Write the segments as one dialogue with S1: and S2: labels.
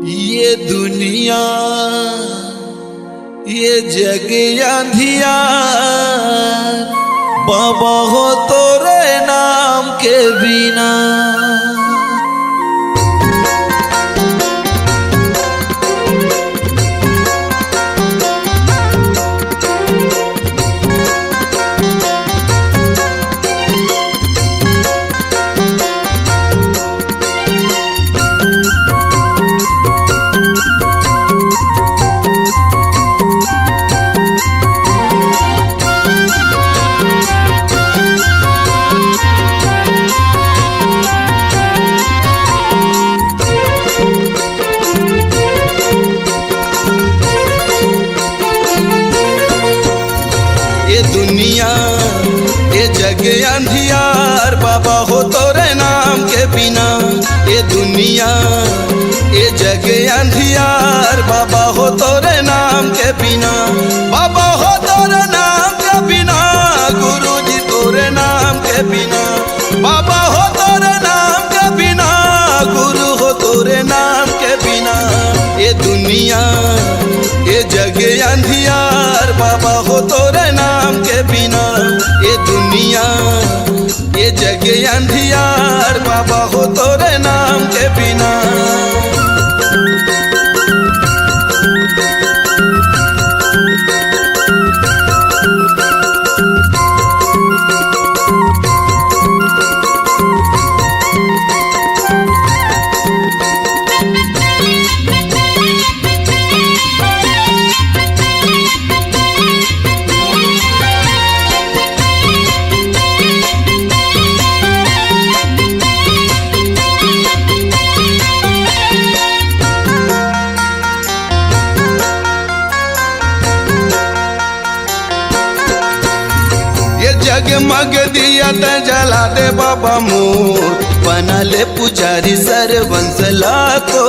S1: ये दुनिया ये जग अंधियार बाबा हो तोरे नाम के बिना। ये दुनिया ये जग अंधियार बाबा हो तोरे नाम के बिना। ये दुनिया ये जग अंधियार बाबा हो तोरे नाम के बिना। बाबा हो तोरे नाम के बिना गुरु जी तोरे नाम के बिना। बाबा हो तोरे नाम के बिना गुरु हो तोरे नाम के बिना। ये दुनिया ये जग अंधियार बाबा हो तोरे नाम के बिना। ये दुनिया ये जग अंधियार बाबा हो तोरे नाम के बिना। जगमग दिया त जला दे बाबा मोर बना ले पुजारी सरवंश लाखो।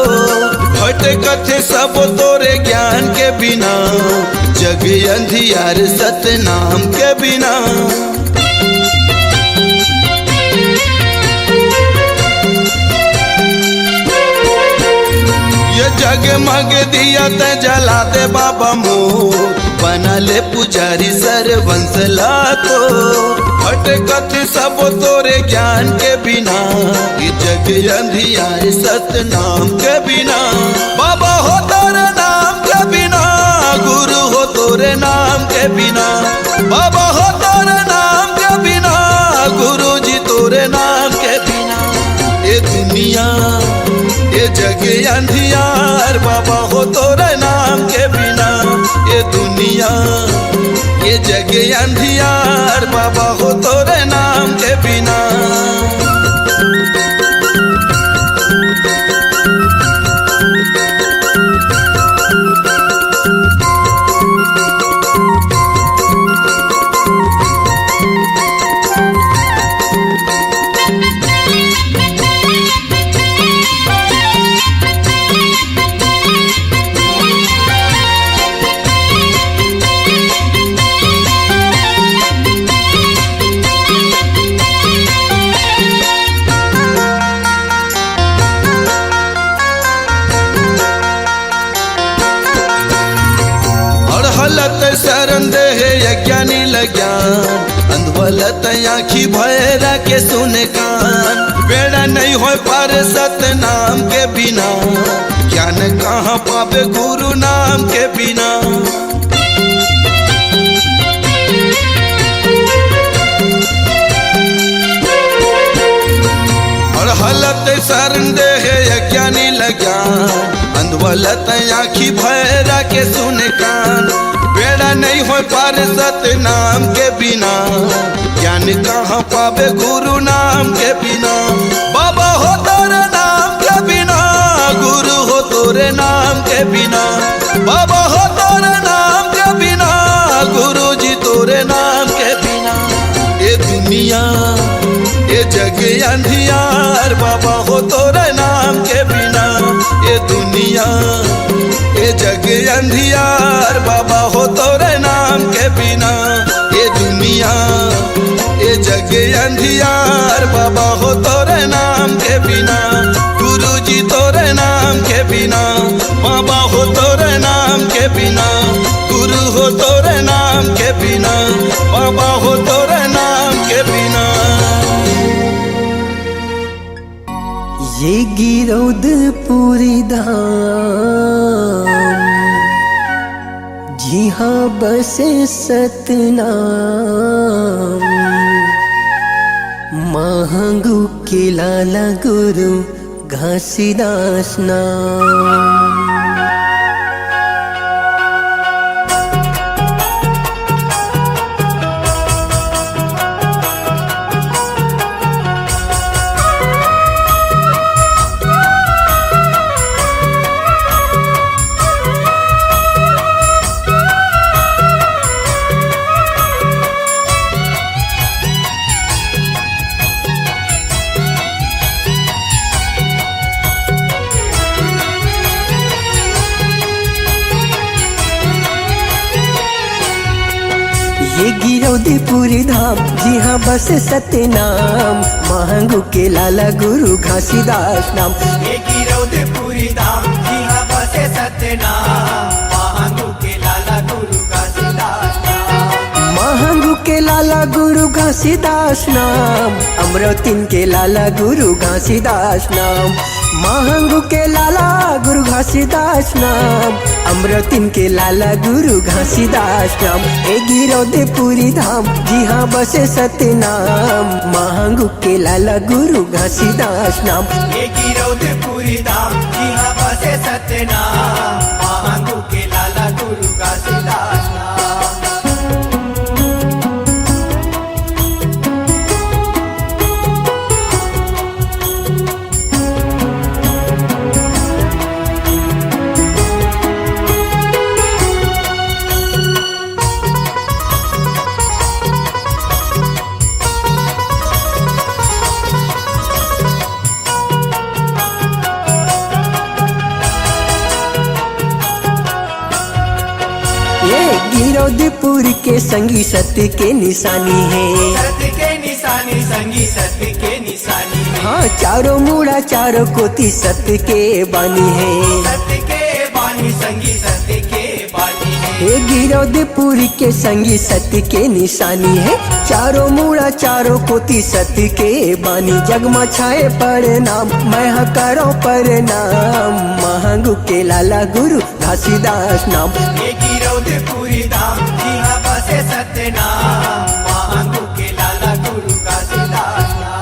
S1: हट कथे सब तोरे ज्ञान के बिना जग अंधियार सतनाम के बिना। ये जगमग दिया त जला दे बाबा मोर बना ले पुजारी सरवंश लाखो। हट कथे सब तोरे ज्ञान के बिना ये जग अंधियार सतनाम के बिना। बाबा हो तोरे नाम के बिना गुरु हो तोरे नाम के बिना। बाबा हो तोरे नाम के बिना गुरु जी तोरे नाम के बिना। ये दुनिया ये जग अंधियार बाबा हो तोरे नाम के बिना। ये दुनिया ये जग अंधियार बाबा हो तोरे नाम के बिना। हलत शरण दे यज्ञानी लज्ञान अंधवलत आँखी भैरा के सुने कान। बेड़ा नहीं हो पार सतनाम के बिना ज्ञान कहाँ पावे गुरु नाम के बिना। और हलत शरण दे यज्ञानी लज्ञान अंधवलत आँखी भैरा के सुने कान। बेड़ा नहीं हो पार सतनाम के बिना ज्ञान कहाँ पावे गुरु नाम के बिना। बाबा हो तोरे नाम के बिना गुरु हो तोरे नाम के बिना। बाबा हो तोरे नाम के बिना गुरु जी तोरे नाम के बिना। ये दुनिया ये जग अंधियार बाबा हो तोरे नाम के बिना। ये दुनिया ये जग अंधियार बाबा हो तोरे नाम के बिना। ये दुनिया ये जग अंधियार बाबा हो तोरे नाम के बिना। गुरु जी तोरे नाम के बिना, बाबा हो तोरे नाम के बिना, गुरु हो तोरे नाम के बिना, बाबा हो तोरे नाम के बिना।
S2: ये गिरौदपुरी धाम जी हाँ बसे सतनाम, महंगू के लाला गुरु घासीदास नाम। ये गिरौदपुरी धाम जी हाँ बस सतनाम, महंगू के लाला गुरु घासीदास नाम।
S3: ये गिरौदपुरी धाम जी हाँ बस सतनाम, महंगू के लाला गुरु घासीदास नाम।
S2: महंगू के लाला गुरु घासीदास नाम, अमरौतीन के लाला गुरु घासीदास नाम। महंगू के लाला गुरु घासीदास नाम, अमरौतीन के लाला गुरु घासीदास नाम। ए गिरौदपुरी धाम जी हाँ बसे सतनाम, महंगू के लाला गुरु घासीदास नाम।
S3: ये गिरौदपुरी धाम जी हाँ बस सतनाम, महंगू के लाला गुरु घासीदास नाम।
S2: गिरौदपुर के संगी सत्य के निशानी है,
S3: सत्य के निशानी संगी सत्य के निशानी है।
S2: हाँ चारों मूड़ा चारों कोटि सत्य के बानी है,
S3: सत्य के बानी संगी सत्य के बानी है।
S2: ये गिरौदपुर के संगी सत्य के निशानी है, चारों मूड़ा चारों कोटि सत्य के बानी। जगमा छाए प्रणाम मैं करो प्रणाम, महंगू के लाला गुरु घासीदास नाम।
S3: ये गिरौदपुरी धाम जी हाँ बसे सतनाम, महंगू के लाला गुरु घासीदास नाम।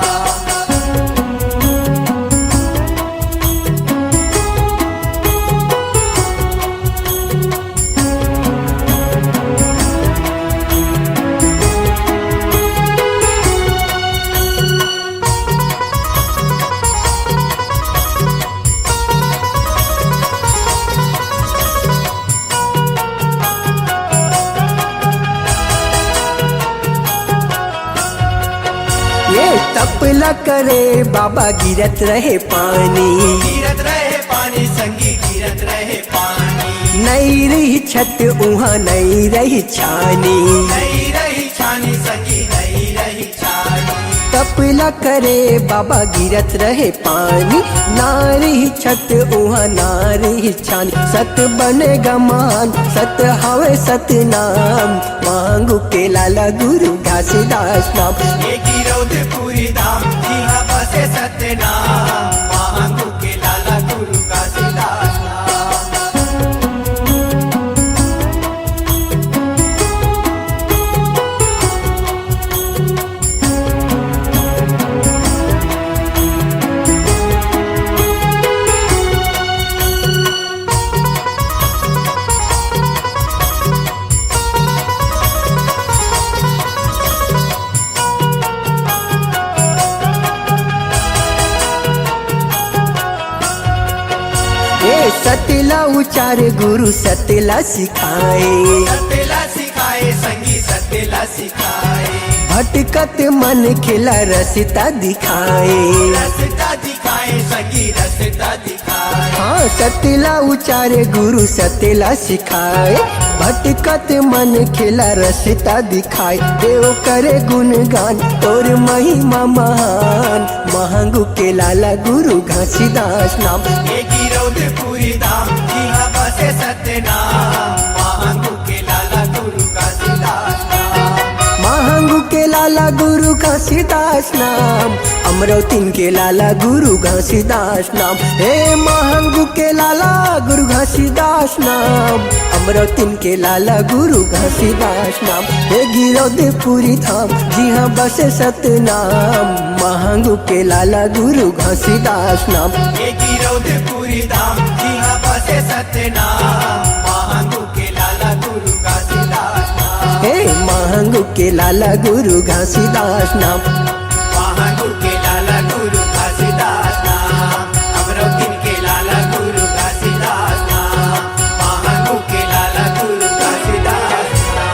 S2: ये तपला करे बाबा गिरत रहे पानी,
S3: गिरत रहे पानी संगी गिरत रहे पानी।
S2: नहीं रही छत उहाँ नहीं रही छानी,
S3: नहीं रही छानी संगी नहीं रही छानी।
S2: तपला करे बाबा गिरत रहे पानी, ना रही छत उहाँ ना रही छानी। सत बनेगा मान सत हवे सतनाम, महंगू के लाला गुरु घासीदास नाम।
S3: ये गिरौदपुरी धाम जी हाँ बसे सतनाम, महंगू के लाला गुरु घासीदास नाम।
S2: सतला उचारे गुरु सतला सिखाए,
S3: सतला सिखाए संगी सतला सिखाए।
S2: भटकत मन खिला रसता दिखाए,
S3: रास्ता दिखाए संगी रास्ता दिखाए।
S2: हाँ सतला उचारे गुरु सतला सिखाए, भटकत मन खिला रसता दिखाए। देव करे गुणगान और महिमा महान, महंगू के लाला गुरु घासीदास नाम।
S3: ये गिरौदपुरी धाम यहाँ बसे सतनाम महांगू के लाला गुरु घासीदास नाम
S2: महांगू के लाला गुरु घासीदास नाम अमरावतीन के लाला गुरु घासीदास नाम हे महांगू के लाला गुरु घासीदास नाम अमरावतीन के लाला गुरु घासीदास नाम हे गिरौदपुरी धाम जी हाँ बसे सतनाम महांगू के लाला गुरु घासीदास नाम
S3: ये गिरौदपुरी धाम यहाँ बसे सतनाम महांगू के लाला गुरु घासीदास नाम
S2: हे महांगू के लाला गुरु घासीदास नाम
S3: महांगू के लाला गुरु घासीदास नाम अमरावती के लाला गुरु घासीदास नाम महांगू के लाला गुरु घासीदास नाम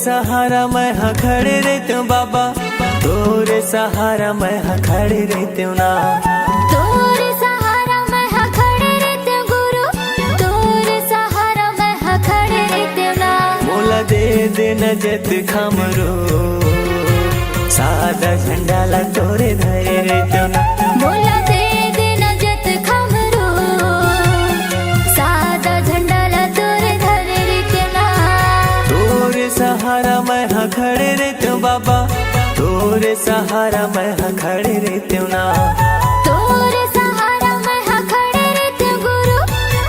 S4: सहारा मैं हाँ खड़े रहते हूँ बाबा, तोरे सहारा मैं हाँ खड़े रहते हूँ ना।
S5: तोरे सहारा मैं हाँ खड़े रहते हूँ गुरु, तोरे सहारा मैं हाँ खड़े रहते हूँ ना।
S4: मोला दे देना जत खमरो, सादा झंडा ला तोरे धरे रहते हूँ ना।
S5: मोला दे देना जत खमरो, सादा झंडा ला तोरे धरे रहते हूँ ना।
S4: तोरे सहारा मैं हाँ खड़े रहते हूँ बाबा, तोरे सहारा मैं हाँ खड़े रहते हूँ ना।
S5: तोरे सहारा मैं हाँ खड़े रहते हूँ गुरु,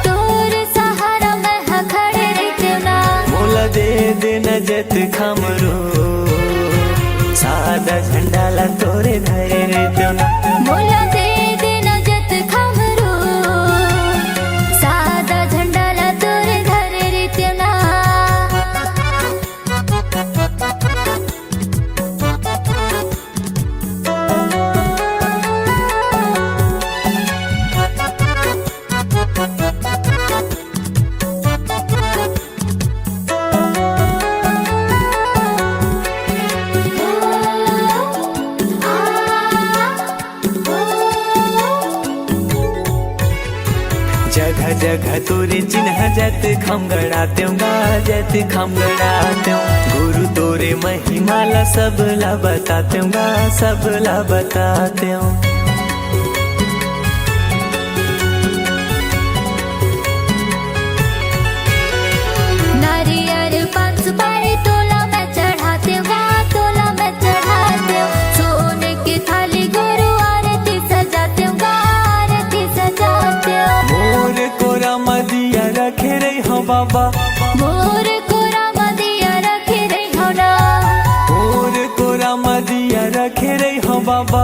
S5: तोरे सहारा मैं हाँ खड़े रहते हूँ ना।
S4: मोला दे देना जत खमरो, सादा झंडा ला तोरे धरे रहते हूँ ना।
S5: मोला दे देना जत खमरो, सादा झंडा ला तोरे धरे रहते हूँ ना।
S4: जगह जगह तोरे चिन्ह जत खम गड़ाते हूँ गा, जत खम गड़ाते हूँ। गुरु तोरे महिमा ला सब ला बताते हूँ गा, सब ला बताते हूँ।
S5: नारियल पान सुपारी तोला मैं चढ़ाते हूँ गा, तोला मैं चढ़ाते हूँ। सोने की थाली गुरु आरती सजाते हूँ गा, आरती सजाते हूँ।
S4: मोर कोरा मदिया रखे रही हो बाबा,
S5: मोर कोरा मदिया रखे रही हो ना।
S4: मोर कोरा मदिया रखे रही हो बाबा।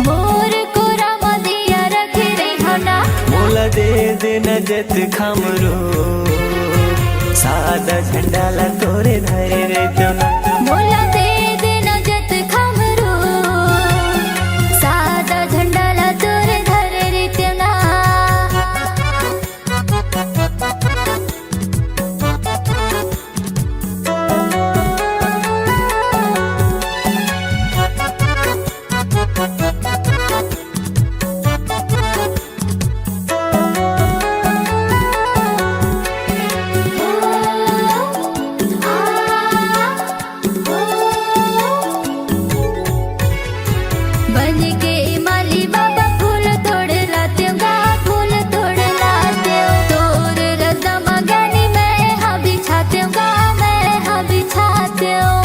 S5: मोर कोरा मदिया रखे रही हो ना।
S4: मोला दे देना जत खमरो, सादा झंडा ला तोरे धरे रहते हूँ ना।
S5: मोला दे देना जत खमरो, सादा झंडा ला तोरे धरे रहते हूँ ना। बन के माली बाबा फूल तोड़ लाते हूँ गा, फूल तोड़ लाते हूँ। तोर रजा मगनी मैं हाँ बिछाते हूँ गा, मैं हाँ बिछाते हूँ।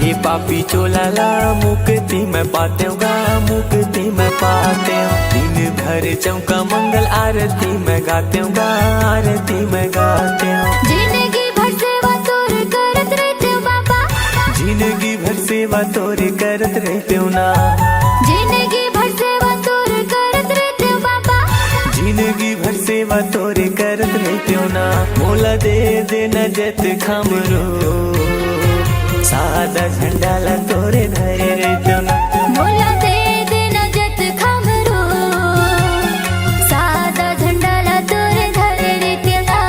S4: ये पापी चोला ला मुक्ति में पाते हूँ गा, मुक्ति में पाते हूँ। दिन भर चौका मंगल आरती में गाते हूँ गा, आरती में गाते हूँ।
S5: जिंदगी भर सेवा तोर करत रहते हूँ बाबा,
S4: जिंदगी भर सेवा तोरे करत रहते हूँ ना।
S5: जिंदगी भर सेवा तोर करत रहते हूँ बाबा।
S4: जिंदगी भर सेवा तोरे करत रहते हूँ ना। मोला दे देना जत खमरो, सादा झंडा ला तोरे धरे रहते हूँ ना।
S5: मोला दे देना जत खमरो, सादा झंडा ला तोरे धरे रहते हूँ ना।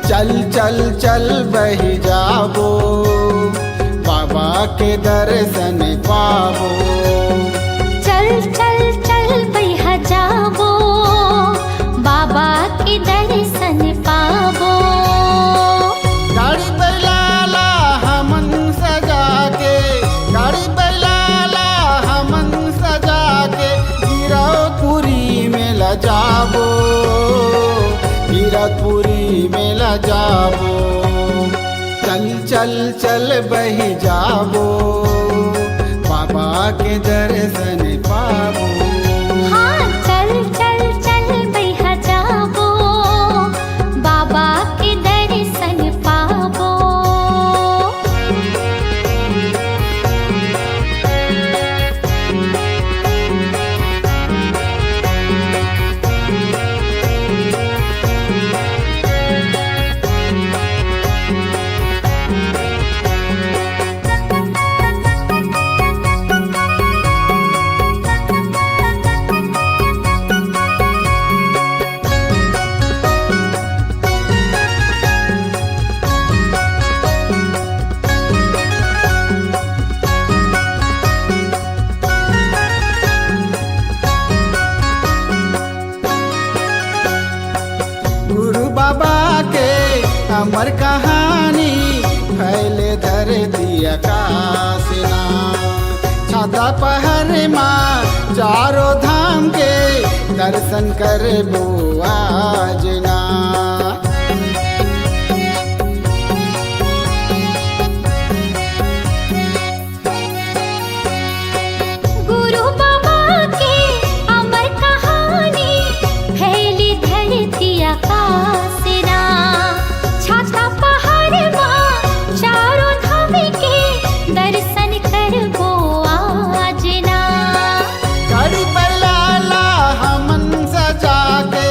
S6: चल चल चल बही जाबो, बाबा के दर्शन पाबो।
S5: चल चल चल बैहा जाबो, बाबा के दर्शन पाबो।
S6: गाड़ी बैलाला हमन सजा के, गाड़ी बैलाला हमन सजा के, गिरौपुरी में ल जाबो, गिरपुरी मेला जाबो। चल चल चल बही जाबो, बाबा के दर्शन पाबो।
S5: हाँ चल चल चल बैहा जाबो, बाबा के दर्शन पाबो।
S6: गुरु बाबा के अमर कहानी फैले धरती आकाशना। छाता पहर माँ चारों धाम के दर्शन करबो आजना।
S5: गुरु बाबा के अमर कहानी फैली धरती आकाशना। छाता पहाड़ माँ चारों धाम के दर्शन करबो आजना।
S6: गाड़ी बैलाला हमन सजा के,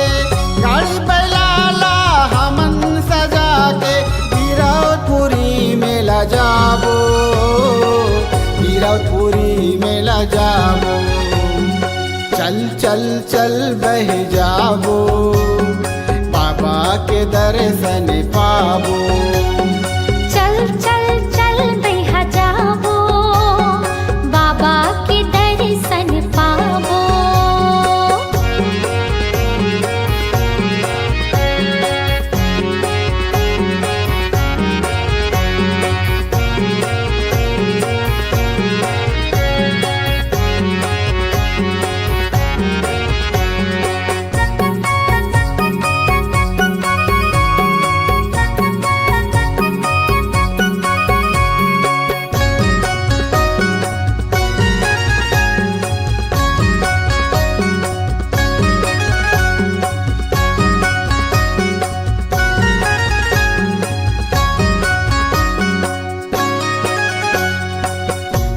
S6: गाड़ी बैलाला हमन सजा के गिरपुरी मेला जाबो, गिरपुरी मेला जाबो। चल चल चल बह जाबो, बाबा के दर्शन पाबो।
S5: चल चल चल बैहा जाबो, बाबा के दर्शन पाबो।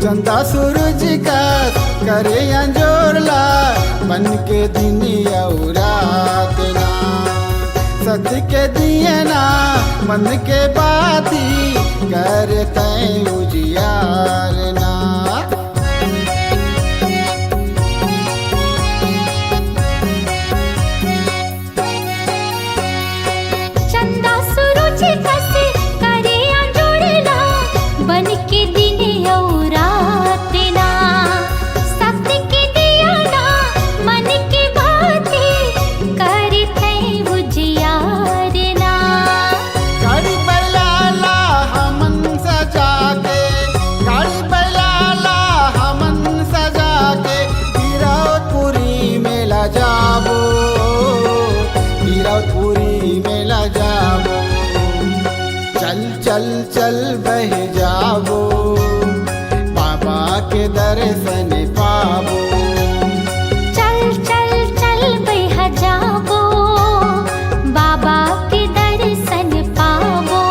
S6: चंदा सूरज का करे अंजोरला, बन के दिन और रात ना। सत्य के दिए ना मन के बाती, करते उजियार ना।
S5: चंदा सूरज कसे करे अंजोड़ला, बन के दिन और रात ना। सत्य के दिया ना मन के बाती, करते उजियार ना।
S6: गाड़ी बैलाला हमन सजा के, गाड़ी बैलाला हमन सजा के गिरपुरी मेला जाबो, गिरपुरी मेला जाबो। चल चल चल बह जाबो, बाबा के दर्शन पाबो।
S5: चल चल चल बैहा जाबो, बाबा के दर्शन पाबो।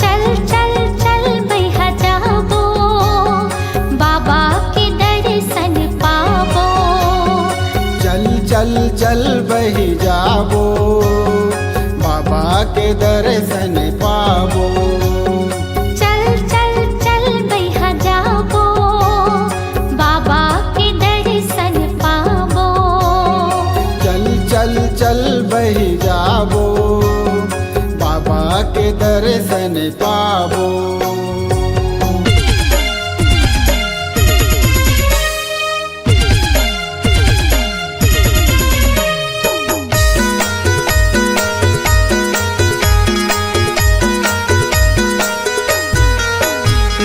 S5: चल चल चल बैहा जाबो, बाबा के दर्शन पाबो।
S6: चल चल चल बह जाबो, बाबा के दर्शन पाबो।
S5: चल चल चल बैहा जाबो, बाबा के दर्शन पाबो।
S6: चल चल चल बह जाबो, बाबा के दर्शन पाबो।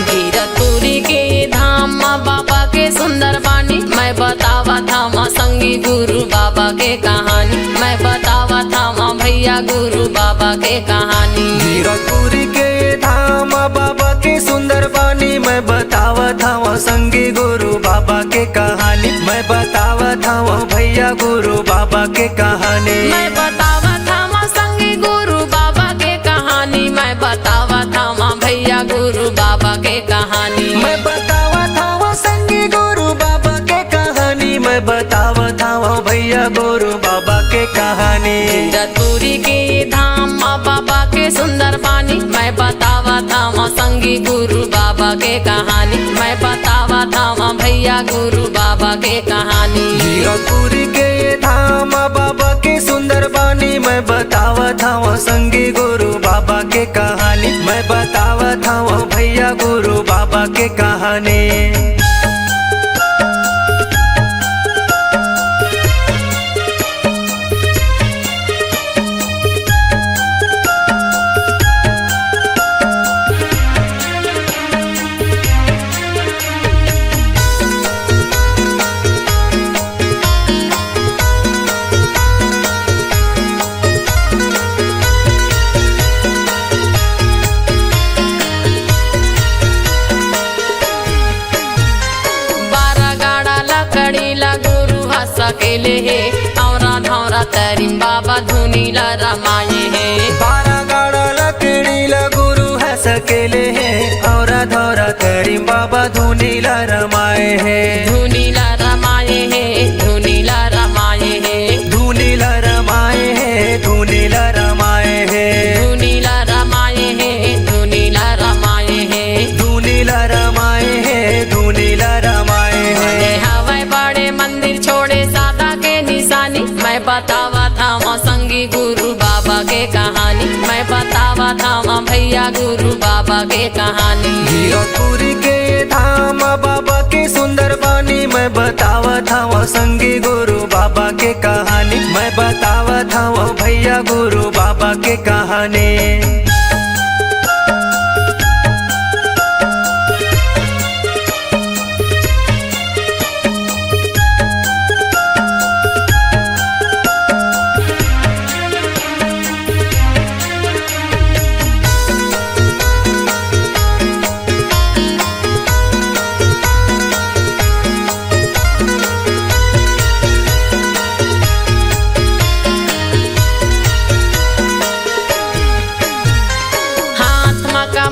S7: गिरपुरी के धाम माँ बाबा के सुंदर बानी, मैं बतावा था माँ संगी संगी गुरु बाबा के कहानी मैं बतावा था भैया गुरु बाबा के कहानी।
S4: जीरकपुरी के धाम बाबा के सुंदर बानी मैं बतावा था संगी गुरु बाबा के कहानी मैं बतावा था भैया गुरु बाबा के कहानी
S7: मैं बतावा था संगी गुरु बाबा के कहानी मैं बतावा था भैया गुरु बाबा के कहानी
S4: मैं बतावा था संगी गुरु बाबा के कहानी मैं बतावा था भैया गुरु बाबा के कहानी।
S7: जीरकपुरी के धाम बाबा के सुंदर बानी मैं बतावा था संगी गुरु बाबा के कहानी मैं बतावा था भैया गुरु बाबा के कहानी।
S4: जीरकपुरी के धाम बाबा के सुंदर बानी मैं बतावा था संगी गुरु बाबा के कहानी मैं बतावा था भैया गुरु बाबा के कहानी।
S7: सकेले है औरा धौरा तरीम बाबा धुनीला रमाए है
S4: 12 गाड़ा लकड़ीला गुरु है सकेले है औरा धौरा तरीम बाबा धुनीला रमाए है
S7: धुनीला रमाए है धुनीला रमाए है
S4: धुनीला रमाए है धुनीला रमाए है
S7: धुनीला रमाए है धुनीला रमाए है
S4: धुनीला रमाए है धुनीला रमाए है।
S7: हवाई बड़े मंदिर छोड़े सादा के निशानी मैं बतावा था संगी गुरु बाबा के कहानी मैं बतावा था भैया गुरु बाबा के कहानी।
S4: जीरकपुरी के धाम बाबा के सुंदर बानी मैं बतावा था संगी गुरु बाबा के कहानी मैं बतावा था भैया गुरु बाबा के कहानी।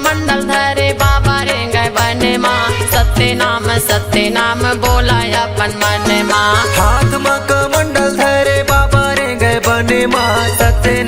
S7: मंडल धरे बाबा रेंगे बने माँ सत्य नाम बोला अपन मन माँ
S4: हाथ में कमंडल धरे बाबा रेंगे बने माँ सत्य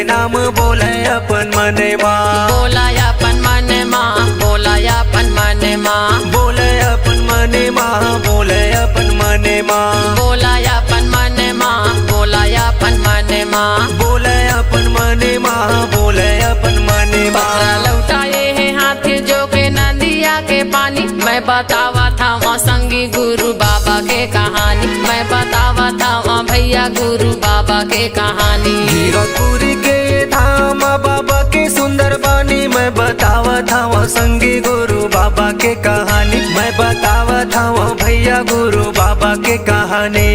S4: नाम बोले अपन मने माँ
S7: बोला अपन मन माँ बोला अपन मन माँ
S4: बोले अपन मने माँ बोले अपन मने माँ
S7: बोला अपन मन माँ बोला अपन मन माँ
S4: बोले अपन मने माँ बोले अपन मने माँ।
S7: लौटाए है हाथ जो के नदिया के पानी मैं बतावा था संगी गुरु बाबा के कहानी मैं बतावा था भैया गुरु बाबा के कहानी।
S4: जीरकपुरी के धाम बाबा के सुंदर बानी मैं बतावा था संगी गुरु बाबा के कहानी मैं बतावा था भैया गुरु बाबा के कहानी।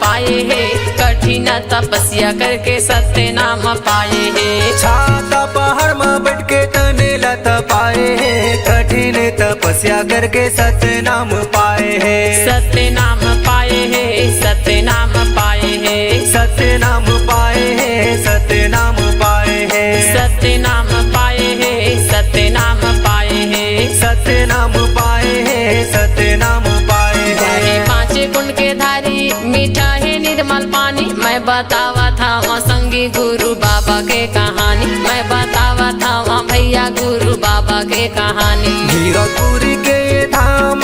S7: पाए है कठिन तपस्या करके सत्य नाम पाए है
S4: छाता पहाड़ में बैठ के तने लता पाए है कठिन तपस्या करके सत्य नाम पाए है
S7: सत्य नाम पाए है सत्य नाम पाए है
S4: सत्य नाम पाए है सत्य नाम पाए है
S7: सत्य नाम पाए है सत्य नाम पाए है
S4: सत्य नाम पाए है सत्य नाम पाए है।
S7: 5 कुंड के धारी मीठा है निर्मल पानी मैं बतावा था संगी गुरु बाबा के कहानी मैं बतावा था भैया गुरु बाबा के कहानी।
S4: जीरकपुरी के धाम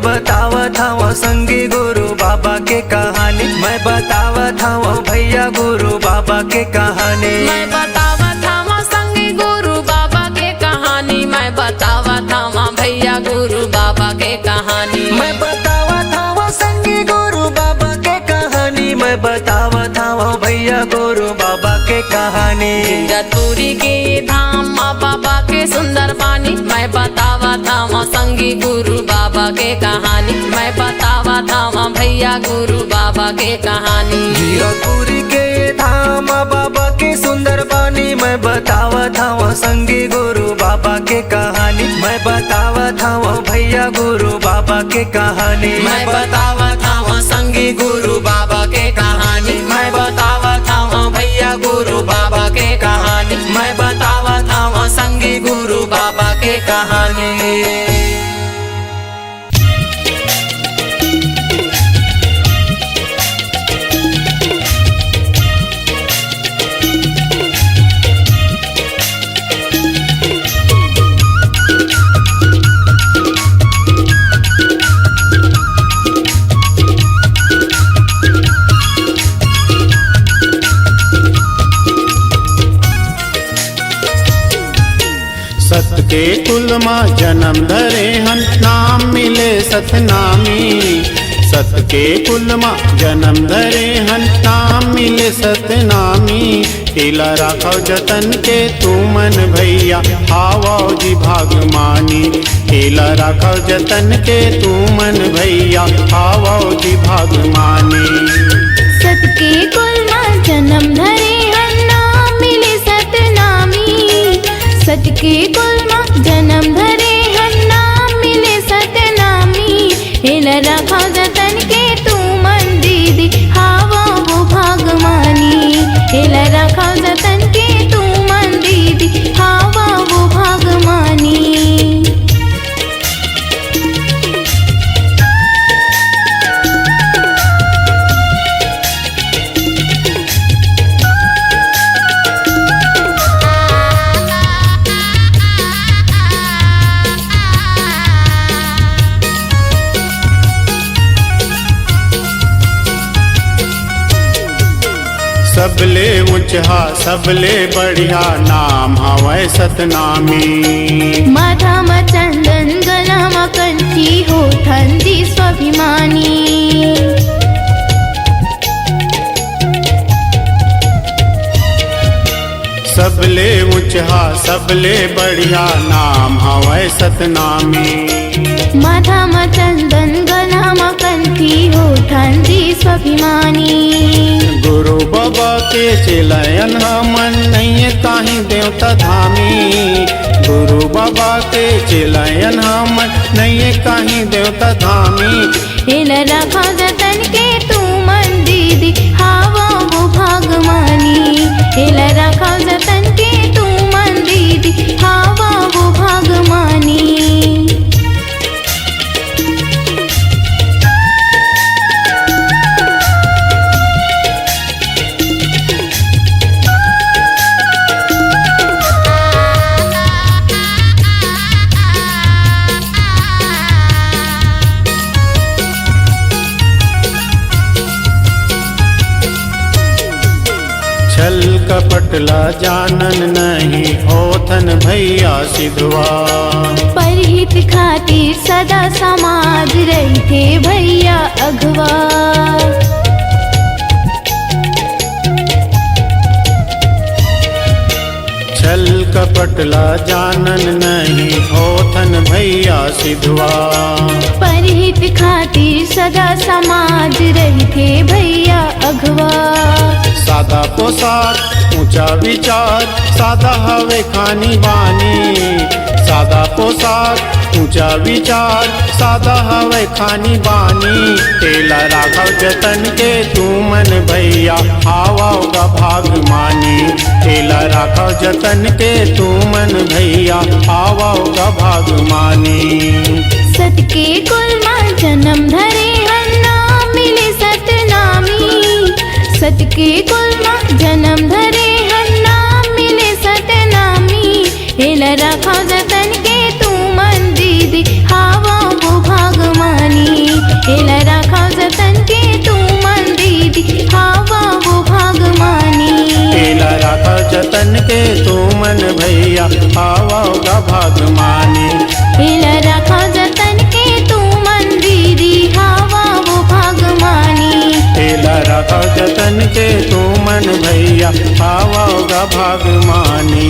S4: बतावत हूँ संगी गुरु बाबा के कहानी, मैं बतावत हूँ भैया गुरु बाबा के कहानी।
S7: मैं बतावत हूँ संगी गुरु बाबा के कहानी, मैं बतावत हूँ भैया गुरु बाबा के कहानी।
S4: मैं बतावत हूँ संगी गुरु बाबा के कहानी, मैं बतावत हूँ भैया गुरु बाबा के कहानी।
S7: जतपुरी के धाम माँ बाबा के सुंदर बानी, मैं बतावत हूँ संगी गुरु बाबा के कहानी, मैं बतावत हूँ भैया गुरु बाबा के कहानी।
S4: जीरापुरी के धाम बाबा के सुंदर बानी, मैं बतावत हूँ संगी गुरु बाबा के कहानी, मैं बतावत हूँ भैया गुरु बाबा के कहानी।
S7: मैं बतावत हूँ संगी गुरु बाबा के कहानी, मैं बतावत हूँ भैया गुरु बाबा के कहानी, मैं बतावत हूँ संगी गुरु बाबा के कहानी।
S6: सत के कुल माँ जन्म धरे हन, नाम मिले सतनामी। सत के कुल माँ जन्म धरे हन, नाम मिले सतनामी। केला राखव जतन के तू मन भैया, हावाओ जी भागमानी। केला राखव जतन के तू मन भैया, हावाओ जी भागमानी।
S5: सत के कुल माँ जन्म धरे हन, नाम मिले सतनामी। सत के कुल माँ जन्म धरे हन, नाम मिले सतनामी। हेला रखा जतन के तू मन दीदी, हावा वो भागमानी। हेला रखा जतन के तू मन दीदी, हावा वो भागमानी।
S6: सबले ऊंचा सबले बढ़िया नाम हवै सतनामी।
S5: माथा में चंदन गला में कंठी, होठन जी स्वाभिमानी।
S6: सबले ऊंचा सबले बढ़िया नाम हवै सतनामी।
S5: माथा में चंदन गला में कंठी, होठन जी स्वाभिमानी।
S6: गुरु बाबा के चेलयन हमन, नहीं ताही देवता धामी। गुरु बाबा के चेलयन हमन, नहीं ताही देवता धामी।
S5: हेला रखा जतन के तू मन दीदी, हावा वो भागमानी। हेला रखा जतन के तू मन दीदी, हावा वो भागमानी।
S6: छल कपटला जानन नहीं, होथन भैया सिधवा।
S5: परहित खातिर सदा समाज रहते भैया अगवा।
S6: छल कपटला जानन नहीं, होथन भैया सिधवा।
S5: परहित खातिर सदा समाज रहते भैया अगवा।
S6: सादा पोशाक ऊंचा विचार, सादा हवे खानी बानी। सादा पोशाक ऊंचा विचार, सादा हवे खानी बानी। तेला राघव जतन के तू मन भैया, हावाओ का भाग मानी। तेला राघव जतन के तू मन भैया, हावाओ का भाग मानी।
S5: सत के कुल माँ जन्म धरे हन, नाम मिले सतनामी। सत के कुल माँ जन्म धरे हन, नाम मिले सतनामी। हेला रखा जतन के तू मन दीदी, हावा वो भागमानी।
S6: के तू मन भैया आवोगा भागमानी।
S5: हिला रखा जतन के तू मन दीदी हवा वो भागमानी।
S6: तेला रखा जतन के तू मन भैया आवोगा भागमानी।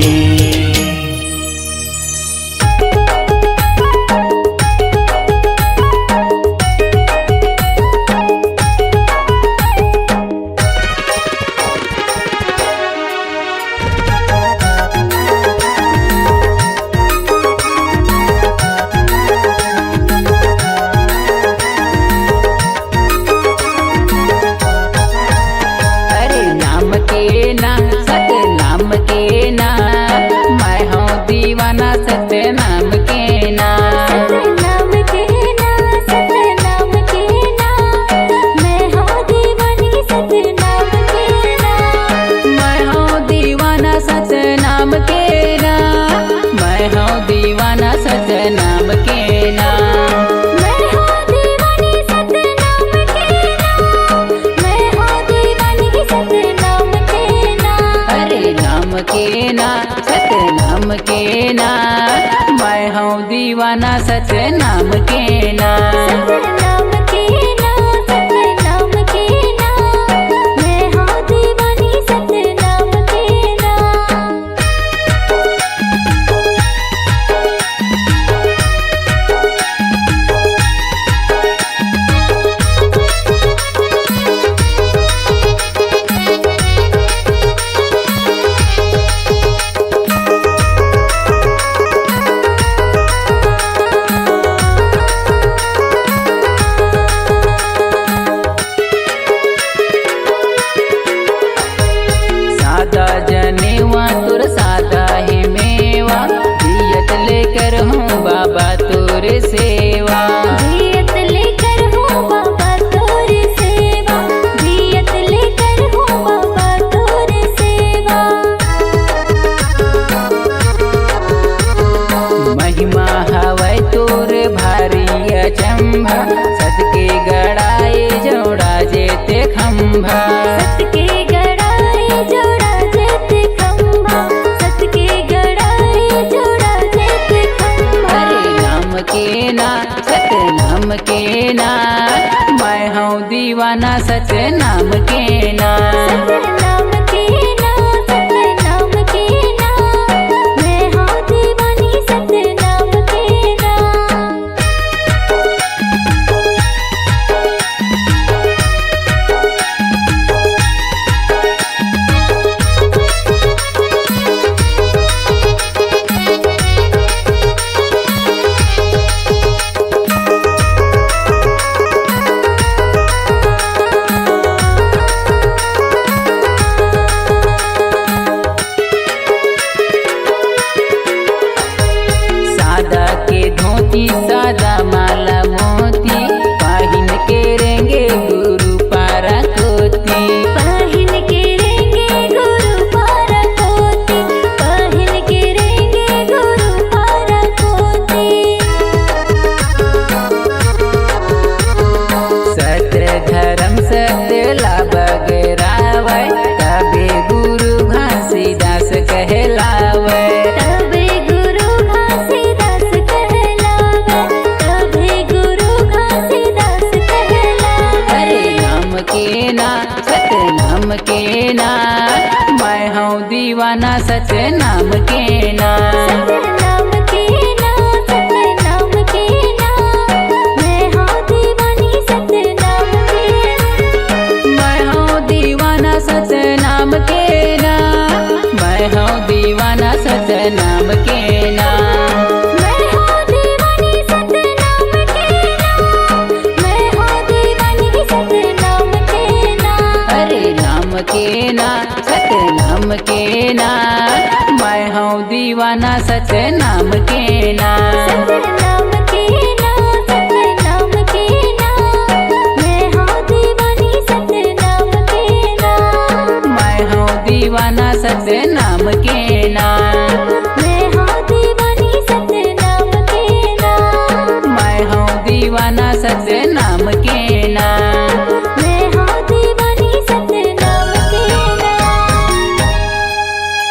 S7: दीवाना सच नाम के ना।
S5: नाम के ना सत नाम के ना मैं हूँ दीवानी सत नाम के ना।
S7: सतके गड़ाए जोड़ा जेते खंभा।
S5: सतके गड़ाए जोड़ा जेते खंभा। सतके गड़ाए जोड़ा जेते खंभा।
S7: अरे नाम के ना सत नाम के ना मैं हूँ दीवाना सच नाम के ना।
S5: नाम के ना सत नाम के ना मैं हूँ दीवानी सत नाम के ना।
S7: सादा माला मोती पाहिन के रेंगे गुरु पारा कोती।
S5: पाहिन के रेंगे गुरु पारा कोती। पाहिन के रेंगे गुरु पारा कोती।
S7: सत्य धर्म सत्य लाभ गरावै तबे गुरु घासीदास कहलावै।
S5: तबे गुरु घासीदास कहलावै। तबे गुरु घासीदास कहलावै।
S7: अरे नाम के ना सत नाम के ना मैं हूँ दीवाना सच नाम के ना।
S5: नाम के ना सत नाम के ना मैं हूँ दीवानी सत नाम के ना।
S7: मैं हूँ दीवाना सच नाम के ना। मैं हूँ दीवाना सच नाम के ना।
S5: मैं हूँ दीवानी सत नाम के ना। मैं हूँ दीवानी सत नाम के ना।
S7: अरे नाम के ना सत नाम के ना मैं हूँ दीवाना सच नाम के ना।
S5: नाम के ना सत नाम के ना मैं हूँ दीवानी सत नाम के ना।
S7: मैं हूँ दीवाना सच नाम के ना।
S5: मैं हूँ दीवानी सत नाम के ना।
S7: मैं हूँ दीवाना सच नाम